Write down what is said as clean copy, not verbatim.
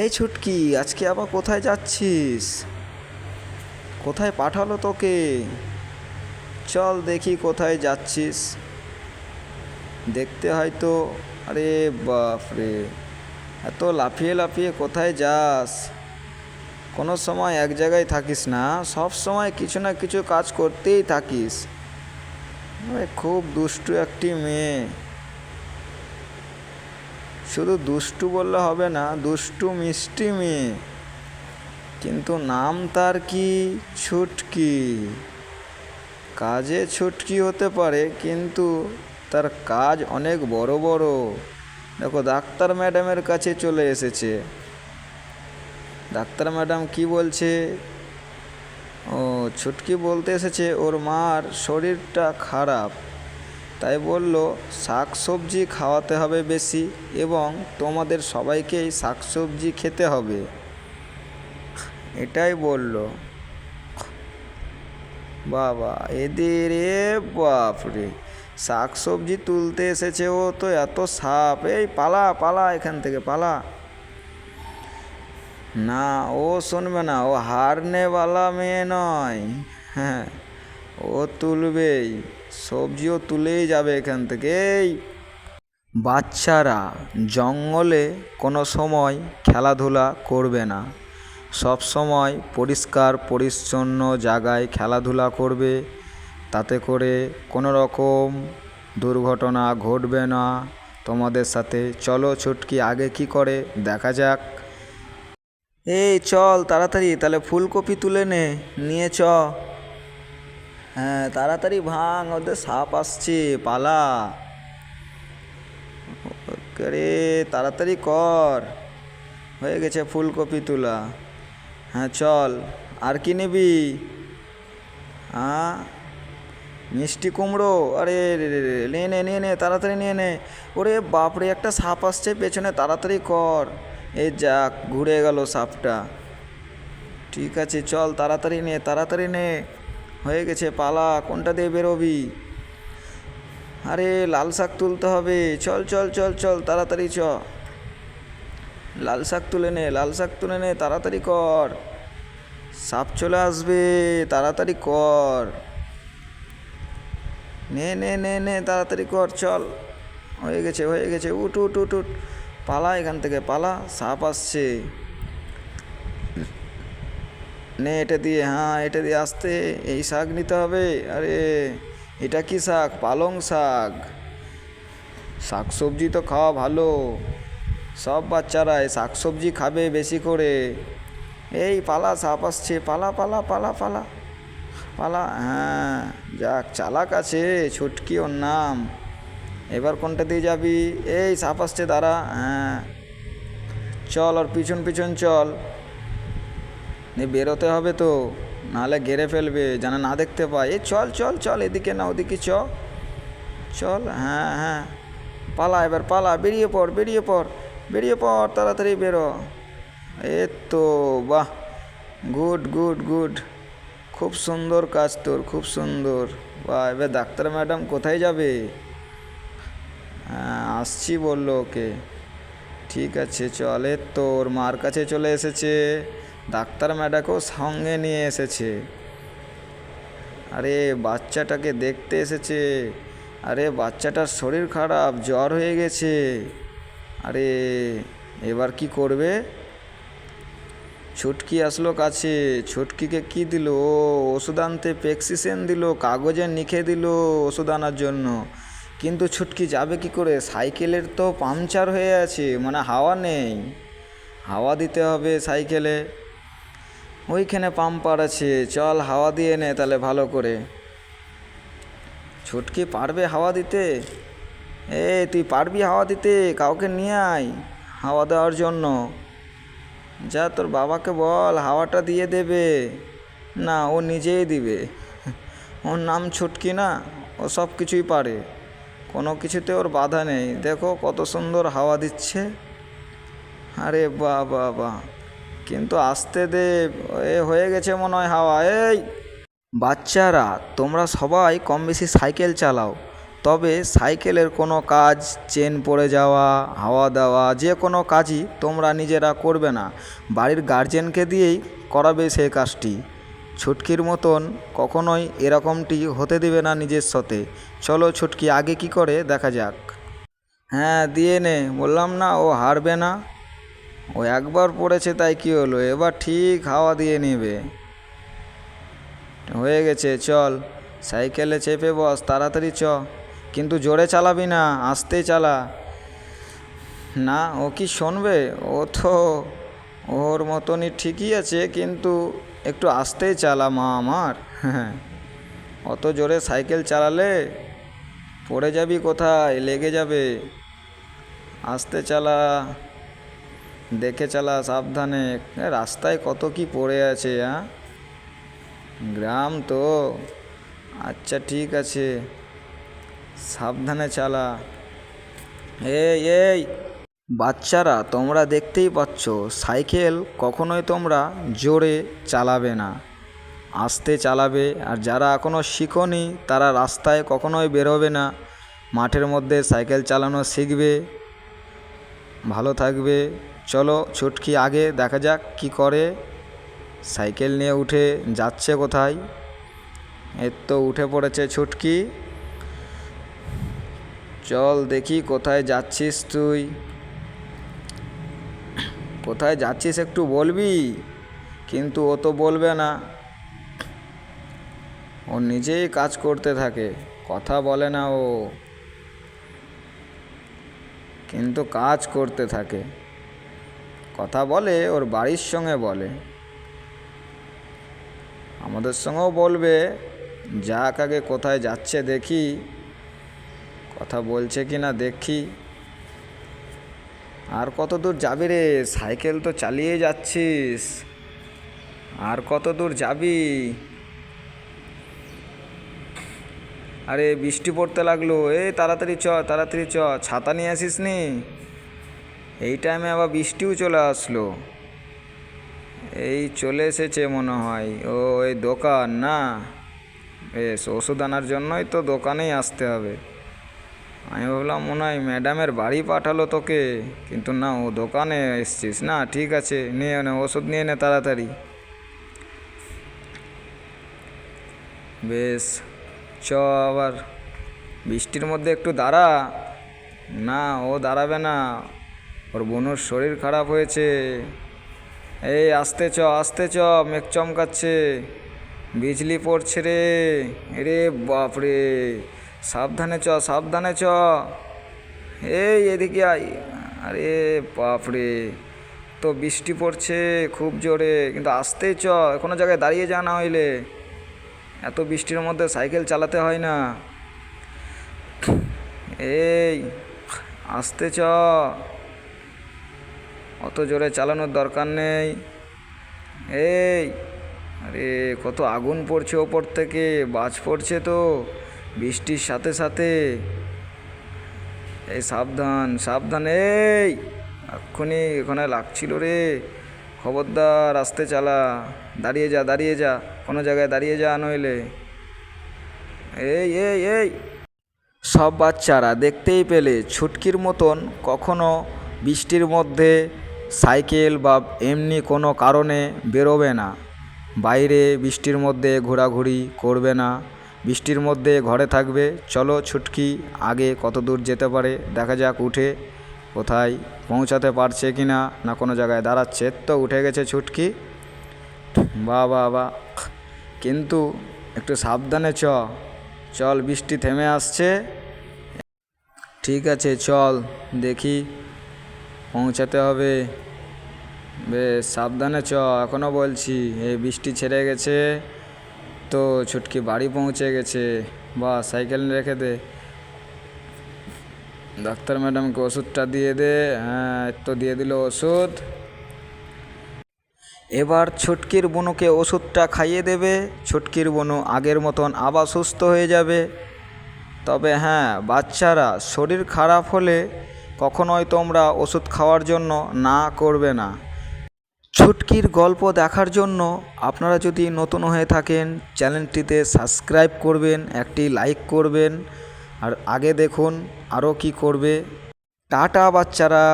এই ছুটকি, আজকে আবার কোথায় যাচ্ছিস? কোথায় পাঠালো তোকে? চল দেখি কোথায় যাচ্ছিস। দেখতে হয়তো। আরে বাপ রে, এত লাফিয়ে লাফিয়ে কোথায় যাস? কোনো সময় এক জায়গায় থাকিস না, সব সময় কিছু না কিছু কাজ করতেই থাকিস। আরে খুব দুষ্টু একটি মেয়ে। শুধু দুষ্টু বললে হবে না, দুষ্টু মিষ্টি মেয়ে। কিন্তু নাম তার কি? ছুটকি। কাজে ছুটকি হতে পারে, কিন্তু তার কাজ অনেক বড় বড়। দেখো, ডাক্তার ম্যাডামের কাছে চলে এসেছে। ডাক্তার ম্যাডাম কি বলছে? ও, ছুটকি বলতে এসেছে ওর মার শরীরটা খারাপ, তাই বলল শাকসবজি খাওয়াতে হবে বেশি, এবং তোমাদের সবাইকেই শাকসবজি খেতে হবে, এটাই বলল। বাবা, এদের বাপ রে, শাক সবজি তুলতে এসেছে, ও তো এত সাপ! এই পালা পালা, এখান থেকে পালা। না, ও শুনবে না, ও হারনেওয়ালা মেয়ে নয়। হ্যাঁ, ও তুলবেই, সবজিও তুলেই যাবে এখান থেকে। এই বাচ্চারা জঙ্গলে কোনো সময় খেলাধুলা করবে না, সব সময় পরিষ্কার পরিচ্ছন্ন জায়গায় খেলাধুলা করবে, তাতে করে কোনো রকম দুর্ঘটনা ঘটবে না তোমাদের সাথে। চলো ছুটকি, আগে কি করে দেখা যাক। এই চল তাড়াতাড়ি, তাহলে ফুলকপি তুলে নিয়ে চ। হ্যাঁ, তাড়াতাড়ি ভাঙ, ওদের সাপ আসছে, পালা। আরে তাড়াতাড়ি কর, হয়ে গেছে ফুলকপি তোলা। হ্যাঁ চল, আর কি নিবি? হ্যাঁ, মিষ্টি কুমড়ো, আরে রে রে রে, নিয়ে নে নিয়ে নে, তাড়াতাড়ি নিয়ে নে। ওরে বাপরে, একটা সাপ আসছে পেছনে, তাড়াতাড়ি কর। এই যাক, ঘুরে গেল সাপটা। ঠিক আছে চল, তাড়াতাড়ি নে তাড়াতাড়ি নে, হয়ে গেছে, পালা। কোনটা দিয়ে বেরোবি? আরে লাল শাক তুলতে হবে, চল চল চল চল, তাড়াতাড়ি চ। লাল শাক তুলে নে, লাল শাক তুলে নে, তাড়াতাড়ি কর, সাপ চলে আসবে, তাড়াতাড়ি কর। নে নে নে নে, তাড়াতাড়ি কর, চল। হয়ে গেছে হয়ে গেছে, উঠ উঠ উঠ উঠ, পালা এখান থেকে পালা, সাপ আসছে। নে এটা দিয়ে, হ্যাঁ এটা দিয়ে আসতে, এই শাক নিতে হবে। আরে এটা কি শাক? পালং শাক। শাক সবজি তো খাওয়া ভালো, সব বাচ্চারাই শাক সবজি খাবে বেশি করে। এই পালা, সাপ আসছে, পালা পালা পালা পালা পালা। হ্যাঁ, যাক, চালাক আছে ছুটকি ওর নাম। এবার কোনটা দিয়ে যাবি? এই সাপ আসছে, দাঁড়া। হ্যাঁ চল, ওর পিছন পিছন চল। বেরোতে হবে তো, নাহলে ঘেরে ফেলবে, যেন না দেখতে পায়। এই চল চল চল, এদিকে না ওদিকে চল। হ্যাঁ হ্যাঁ, পালা এবার, পালা, বেরিয়ে পড় বেরিয়ে পড় বেরিয়ে পড়, তাড়াতাড়ি বেরো। এ তো, বাহ, গুড গুড গুড, খুব সুন্দর কাজ তোর, খুব সুন্দর। বাহ, এবার ডাক্তার ম্যাডাম কোথায় যাবে? হ্যাঁ, আসছি বললো ওকে। ঠিক আছে চল, তোর মার কাছে চলে এসেছে, ডাক্তার ম্যাডামকেও সঙ্গে নিয়ে এসেছে। আরে বাচ্চাটাকে দেখতে এসেছে। আরে বাচ্চাটার শরীর খারাপ, জ্বর হয়ে গেছে। আরে এবার কি করবে? ছুটকি আসলো কাছে, ছুটকিকে কি দিল? ও ওষুধ আনতে প্রেসক্রিপশন দিল, কাগজে লিখে দিল ওষুধ আনার জন্য। কিন্তু ছুটকি যাবে কি করে? সাইকেলের তো পাংচার হয়ে আছে, মানে হাওয়া নেই। হাওয়া দিতে হবে সাইকেলে, ওইখানে পাম্পার আছে, চল হাওয়া দিয়ে নে তাহলে ভালো করে। ছুটকি পারবে হাওয়া দিতে? এ তুই পারবি হাওয়া দিতে? কাউকে নিয়ে আয় হাওয়া দেওয়ার জন্য। যা, তোর বাবাকে বল হাওয়াটা দিয়ে দেবে। না, ও নিজেই দিবে, ওর নাম ছুটকি না, ও সব কিছুই পারে, কোনো কিছুতে ওর বাধা নেই। দেখো কত সুন্দর হাওয়া দিচ্ছে। আরে বাহ বাহ বাহ, কিন্তু আসতে দে, এ হয়ে গেছে মনে হয় হাওয়া। এই বাচ্চারা, তোমরা সবাই কম বেশি সাইকেল চালাও, তবে সাইকেলের কোনো কাজ, চেন পড়ে যাওয়া, হাওয়া দেওয়া, যে কোনো কাজই তোমরা নিজেরা করবে না, বাড়ির গার্জেনকে দিয়েই করাবে সেই কাজটি। ছুটকির মতন কখনোই এরকমটি হতে দেবে না নিজের সাথে। চলো ছুটকি আগে কি করে দেখা যাক। হ্যাঁ দিয়ে নে, বললাম না ও হারবে না। ও একবার পড়েছে তাই কি হলো, এবার ঠিক হাওয়া দিয়ে নেবে। হয়ে গেছে, চল সাইকেলে চেপে বস, তাড়াতাড়ি চ, কিন্তু জোরে চালাবি না, আস্তেই চালা। না ও কি শুনবে, ও তো ওর মতনই ঠিকই আছে, কিন্তু একটু আস্তেই চালা মা আমার। হ্যাঁ, অত জোরে সাইকেল চালালে পড়ে যাবি কোথায়, লেগে যাবে। আস্তে চালা, দেখে চালা, সাবধানে। রাস্তায় কত কি পড়ে আছে, হ্যাঁ গ্রাম তো। আচ্ছা ঠিক আছে, সাবধানে চালা। এই এই বাচ্চারা, তোমরা দেখতেই পাচ্ছ সাইকেল কখনোই তোমরা জোরে চালাবে না, আস্তে চালাবে। আর যারা এখনও শিখোনি তারা রাস্তায় কখনোই বেরোবে না, মাঠের মধ্যে সাইকেল চালানো শিখবে, ভালো থাকবে। চলো ছুটকি আগে দেখা যাক কি করে। সাইকেল নিয়ে উঠে যাচ্ছে কোথায়, এর তো উঠে পড়েছে ছুটকি। চল দেখি কোথায় যাচ্ছিস তুই, কোথায় যাচ্ছিস একটু বলবি। কিন্তু ও তো বলবে না, ও নিজেই কাজ করতে থাকে, কথা বলে না ও, কিন্তু কাজ করতে থাকে। কথা বলে ওর বাড়ির সঙ্গে বলে, আমাদের সঙ্গেও বলবে। যাক আগে কোথায় যাচ্ছে দেখি, কথা বলছে কি না দেখি। আর কত দূর যাবি রে, সাইকেল তো চালিয়ে যাচ্ছিস, আর কত দূর যাবি। আরে বৃষ্টি পড়তে লাগলো, তাড়াতাড়ি চ, তাড়াতাড়ি চ, ছাতা নিয়ে আসিস নি। এই টাইমে আবার বৃষ্টিও চলে আসলো। এই চলে এসেছে মনে হয়, ও এই দোকান না, বেশ ওষুধ আনার জন্যই তো দোকানেই আসতে হবে। আমি ভাবলাম মনে হয় ম্যাডামের বাড়ি পাঠালো তোকে, কিন্তু না, ও দোকানে এসছিস না। ঠিক আছে, নিয়ে নে ওষুধ, নিয়ে নে তাড়াতাড়ি। বেশ, চ আবার বৃষ্টির মধ্যে একটু দাঁড়া। না ও দাঁড়াবে না, ওর বোনের শরীর খারাপ হয়েছে। এই আস্তে চ, আস্তে চ, মেঘ চমকাচ্ছে, বিজলি পড়ছে রে। রে বাপরে, সাবধানে চ, সাবধানে চ। এই এদিকে আই। আরে বাপরে, তো বৃষ্টি পড়ছে খুব জোরে, কিন্তু আস্তেই চ, কোনো জায়গায় দাঁড়িয়ে যা, না হইলে এত বৃষ্টির মধ্যে সাইকেল চালাতে হয় না। এই আস্তে চ, অত জোরে চালানোর দরকার নেই। এই আরে কত আগুন পড়ছে ওপর থেকে, বাজ পড়ছে তো বৃষ্টির সাথে সাথে। এই সাবধান, সাবধান। এই এক্ষুনি এখানে লাগছিল রে, খবরদার আস্তে চালা, দাঁড়িয়ে যা, দাঁড়িয়ে যা, কোনো জায়গায় দাঁড়িয়ে যা নইলে। এই এই এই সব বাচ্চারা দেখতেই পেলে ছুটকির মতন কখনো বৃষ্টির মধ্যে সাইকেল বা এমনি কোনো কারণে বেরোবে না, বাইরে বৃষ্টির মধ্যে ঘোরাঘুরি করবে না, বৃষ্টির মধ্যে ঘরে থাকবে। চলো ছুটকি আগে কত দূর যেতে পারে দেখা যাক, উঠে কোথায় পৌঁছাতে পারছে কি না, না কোনো জায়গায় দাঁড়াচ্ছে। তো উঠে গেছে ছুটকি, বাহ বাহ বাহ। কিন্তু একটু সাবধানে চ, চল বৃষ্টি থেমে আসছে। ঠিক আছে চল দেখি, পৌঁছাতে হবে। বেশ সাবধানে চ, এখনও বলছি। এই বৃষ্টি ছেড়ে গেছে তো ছুটকি বাড়ি পৌঁছে গেছে। বা সাইকেল রেখে দে, ডাক্তার ম্যাডামকে ওষুধটা দিয়ে দে। হ্যাঁ তো দিয়ে দিল ওষুধ। এবার ছুটকির বুনুকে ওষুধটা খাইয়ে দেবে, ছুটকির বুনু আগের মতন আবার সুস্থ হয়ে যাবে। তবে হ্যাঁ বাচ্চারা, শরীর খারাপ হলে কখনোই তোমরা ওষুধ খাওয়ার জন্য না করবে না। ছুটকির গল্প দেখার জন্য আপনারা যদি নতুন হয়ে থাকেন চ্যানেলটিতে সাবস্ক্রাইব করবেন, একটি লাইক করবেন, আর আগে দেখুন আরও কি করবে। টাটা বাচ্চারা।